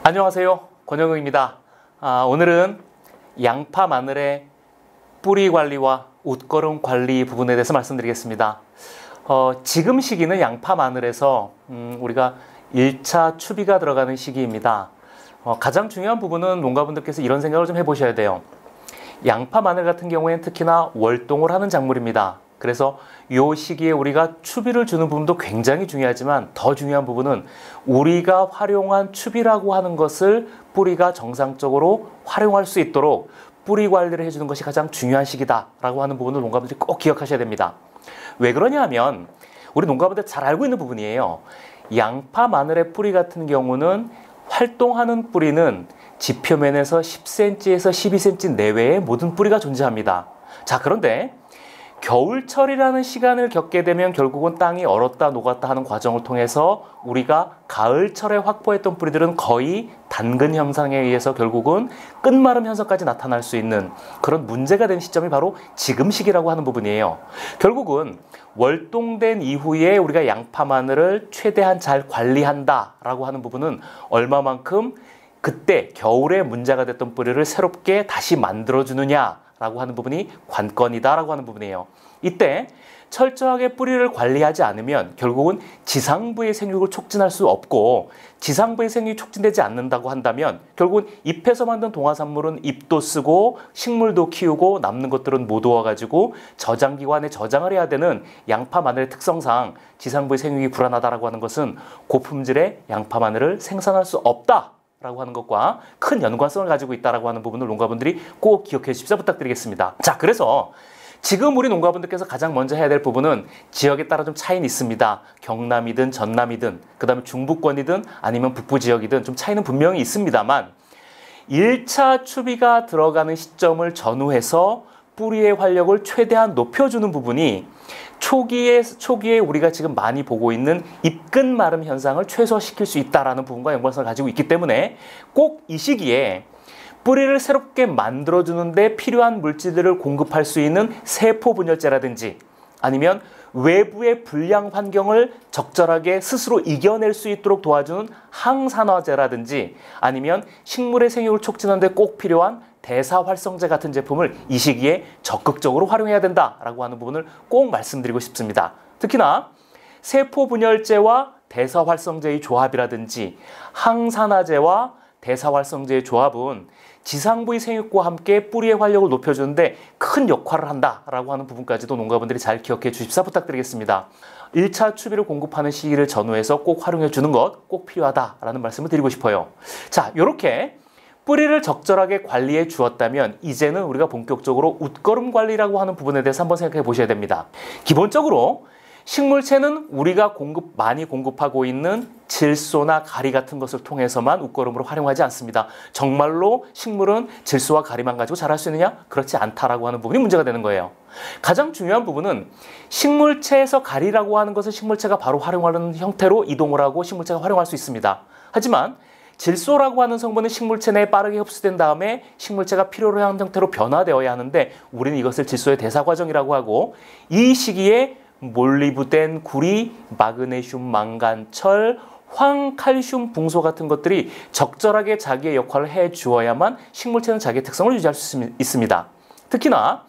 안녕하세요, 권영욱입니다. 오늘은 양파 마늘의 뿌리 관리와 웃거름 관리 부분에 대해서 말씀드리겠습니다. 지금 시기는 양파 마늘에서 우리가 1차 추비가 들어가는 시기입니다. 가장 중요한 부분은 농가분들께서 이런 생각을 좀 해보셔야 돼요. 양파 마늘 같은 경우에는 특히나 월동을 하는 작물입니다. 그래서 이 시기에 우리가 추비를 주는 부분도 굉장히 중요하지만 더 중요한 부분은 우리가 활용한 추비라고 하는 것을 뿌리가 정상적으로 활용할 수 있도록 뿌리 관리를 해주는 것이 가장 중요한 시기다라고 하는 부분을 농가분들이 꼭 기억하셔야 됩니다. 왜 그러냐 하면 우리 농가분들 잘 알고 있는 부분이에요. 양파 마늘의 뿌리 같은 경우는 활동하는 뿌리는 지표면에서 10cm에서 12cm 내외의 모든 뿌리가 존재합니다. 자, 그런데 겨울철이라는 시간을 겪게 되면 결국은 땅이 얼었다 녹았다 하는 과정을 통해서 우리가 가을철에 확보했던 뿌리들은 거의 단근 현상에 의해서 결국은 끝마름 현상까지 나타날 수 있는 그런 문제가 된 시점이 바로 지금 시기라고 하는 부분이에요. 결국은 월동된 이후에 우리가 양파 마늘을 최대한 잘 관리한다라고 하는 부분은 얼마만큼 그때 겨울에 문제가 됐던 뿌리를 새롭게 다시 만들어주느냐 라고 하는 부분이 관건이다라고 하는 부분이에요. 이때 철저하게 뿌리를 관리하지 않으면 결국은 지상부의 생육을 촉진할 수 없고, 지상부의 생육이 촉진되지 않는다고 한다면 결국은 잎에서 만든 동화산물은 잎도 쓰고 식물도 키우고 남는 것들은 못 와가지고 저장기관에 저장을 해야 되는 양파 마늘의 특성상 지상부의 생육이 불안하다라고 하는 것은 고품질의 양파 마늘을 생산할 수 없다 라고 하는 것과 큰 연관성을 가지고 있다라고 하는 부분을 농가분들이 꼭 기억해 주십사 부탁드리겠습니다. 자, 그래서 지금 우리 농가분들께서 가장 먼저 해야 될 부분은 지역에 따라 좀 차이는 있습니다. 경남이든 전남이든 그 다음에 중부권이든 아니면 북부 지역이든 좀 차이는 분명히 있습니다만 1차 추비가 들어가는 시점을 전후해서 뿌리의 활력을 최대한 높여주는 부분이 초기에 우리가 지금 많이 보고 있는 잎끝 마름 현상을 최소화시킬 수 있다는 부분과 연관성을 가지고 있기 때문에 꼭 이 시기에 뿌리를 새롭게 만들어주는 데 필요한 물질들을 공급할 수 있는 세포 분열제라든지 아니면 외부의 불량 환경을 적절하게 스스로 이겨낼 수 있도록 도와주는 항산화제라든지 아니면 식물의 생육을 촉진하는 데 꼭 필요한 대사활성제 같은 제품을 이 시기에 적극적으로 활용해야 된다라고 하는 부분을 꼭 말씀드리고 싶습니다. 특히나 세포분열제와 대사활성제의 조합이라든지 항산화제와 대사활성제의 조합은 지상부의 생육과 함께 뿌리의 활력을 높여주는데 큰 역할을 한다라고 하는 부분까지도 농가분들이 잘 기억해 주십사 부탁드리겠습니다. 1차 추비를 공급하는 시기를 전후해서 꼭 활용해 주는 것 꼭 필요하다라는 말씀을 드리고 싶어요. 자, 이렇게 뿌리를 적절하게 관리해 주었다면 이제는 우리가 본격적으로 웃거름 관리라고 하는 부분에 대해서 한번 생각해 보셔야 됩니다. 기본적으로 식물체는 우리가 많이 공급하고 있는 질소나 가리 같은 것을 통해서만 웃거름으로 활용하지 않습니다. 정말로 식물은 질소와 가리만 가지고 자랄 수 있느냐? 그렇지 않다라고 하는 부분이 문제가 되는 거예요. 가장 중요한 부분은 식물체에서 가리라고 하는 것을 식물체가 바로 활용하는 형태로 이동을 하고 식물체가 활용할 수 있습니다. 하지만 질소라고 하는 성분은 식물체 내에 빠르게 흡수된 다음에 식물체가 필요로 하는 형태로 변화되어야 하는데 우리는 이것을 질소의 대사 과정이라고 하고, 이 시기에 몰리브덴, 구리, 마그네슘, 망간, 철, 황, 칼슘, 붕소 같은 것들이 적절하게 자기의 역할을 해 주어야만 식물체는 자기의 특성을 유지할 수 있습니다. 특히나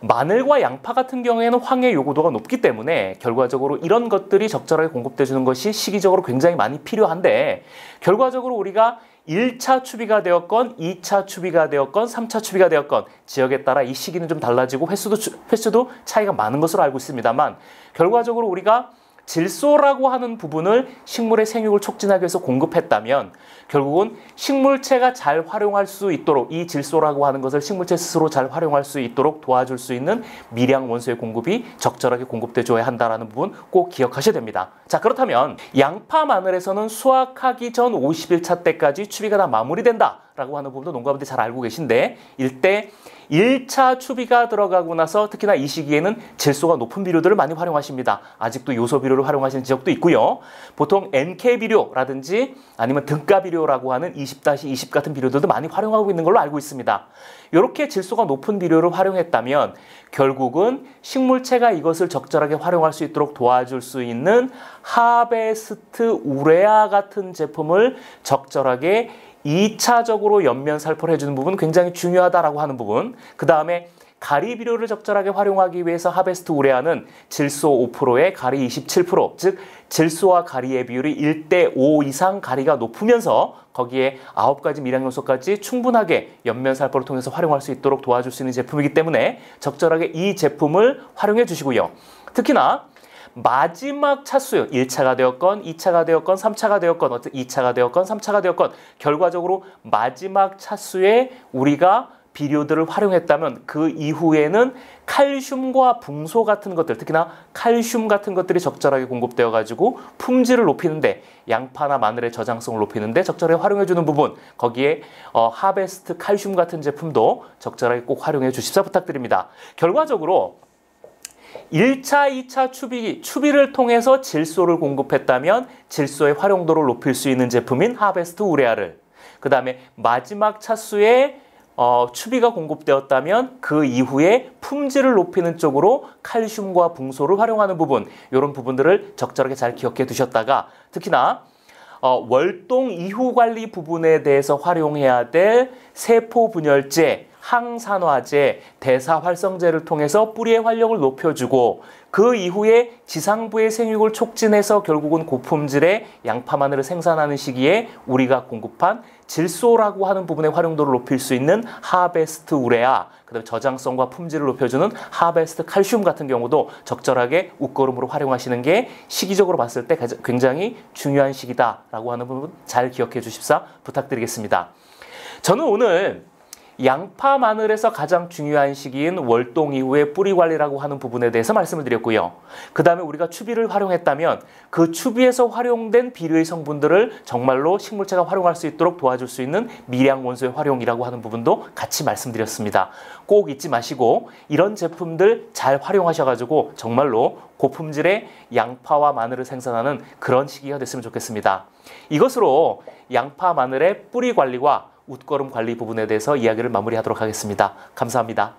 마늘과 양파 같은 경우에는 황의 요구도가 높기 때문에 결과적으로 이런 것들이 적절하게 공급돼 주는 것이 시기적으로 굉장히 많이 필요한데, 결과적으로 우리가 1차 추비가 되었건 2차 추비가 되었건 3차 추비가 되었건 지역에 따라 이 시기는 좀 달라지고 횟수도 차이가 많은 것으로 알고 있습니다만, 결과적으로 우리가 질소라고 하는 부분을 식물의 생육을 촉진하기 위해서 공급했다면 결국은 식물체가 잘 활용할 수 있도록 이 질소라고 하는 것을 식물체 스스로 잘 활용할 수 있도록 도와줄 수 있는 미량 원소의 공급이 적절하게 공급돼 줘야 한다는 부분 꼭 기억하셔야 됩니다. 자, 그렇다면 양파 마늘에서는 수확하기 전 50일차 때까지 추비가 다 마무리된다 라고 하는 부분도 농가분들이 잘 알고 계신데, 이때 1차 추비가 들어가고 나서 특히나 이 시기에는 질소가 높은 비료들을 많이 활용하십니다. 아직도 요소 비료를 활용하시는 지역도 있고요. 보통 NK 비료라든지 아니면 등가 비료라고 하는 20-20 같은 비료들도 많이 활용하고 있는 걸로 알고 있습니다. 이렇게 질소가 높은 비료를 활용했다면 결국은 식물체가 이것을 적절하게 활용할 수 있도록 도와줄 수 있는 하베스트 우레아 같은 제품을 적절하게 2차적으로 옆면 살포를 해주는 부분 굉장히 중요하다라고 하는 부분. 그 다음에 가리 비료를 적절하게 활용하기 위해서 하베스트 우레아는 질소 5%에 가리 27%, 즉 질소와 가리의 비율이 1대5 이상 가리가 높으면서 거기에 9가지 미량 요소까지 충분하게 옆면 살포를 통해서 활용할 수 있도록 도와줄 수 있는 제품이기 때문에 적절하게 이 제품을 활용해 주시고요. 특히나 마지막 차수요. 1차가 되었건 2차가 되었건 3차가 되었건 2차가 되었건 3차가 되었건 결과적으로 마지막 차수에 우리가 비료들을 활용했다면 그 이후에는 칼슘과 붕소 같은 것들, 특히나 칼슘 같은 것들이 적절하게 공급되어 가지고 품질을 높이는데, 양파나 마늘의 저장성을 높이는데 적절하게 활용해주는 부분, 거기에 하베스트 칼슘 같은 제품도 적절하게 꼭 활용해 주십사 부탁드립니다. 결과적으로 1차, 2차 추비를 통해서 질소를 공급했다면 질소의 활용도를 높일 수 있는 제품인 하베스트 우레아를, 그 다음에 마지막 차수에 추비가 공급되었다면 그 이후에 품질을 높이는 쪽으로 칼슘과 붕소를 활용하는 부분, 이런 부분들을 적절하게 잘 기억해 두셨다가, 특히나 월동 이후 관리 부분에 대해서 활용해야 될 세포 분열제, 항산화제, 대사활성제를 통해서 뿌리의 활력을 높여주고 그 이후에 지상부의 생육을 촉진해서 결국은 고품질의 양파 마늘을 생산하는 시기에 우리가 공급한 질소라고 하는 부분의 활용도를 높일 수 있는 하베스트 우레아, 그다음에 저장성과 품질을 높여주는 하베스트 칼슘 같은 경우도 적절하게 웃거름으로 활용하시는 게 시기적으로 봤을 때 굉장히 중요한 시기다라고 하는 부분 잘 기억해 주십사 부탁드리겠습니다. 저는 오늘 양파 마늘에서 가장 중요한 시기인 월동 이후의 뿌리 관리라고 하는 부분에 대해서 말씀을 드렸고요. 그 다음에 우리가 추비를 활용했다면 그 추비에서 활용된 비료의 성분들을 정말로 식물체가 활용할 수 있도록 도와줄 수 있는 미량 원소의 활용이라고 하는 부분도 같이 말씀드렸습니다. 꼭 잊지 마시고 이런 제품들 잘 활용하셔가지고 정말로 고품질의 양파와 마늘을 생산하는 그런 시기가 됐으면 좋겠습니다. 이것으로 양파 마늘의 뿌리 관리와 웃거름 관리 부분에 대해서 이야기를 마무리하도록 하겠습니다. 감사합니다.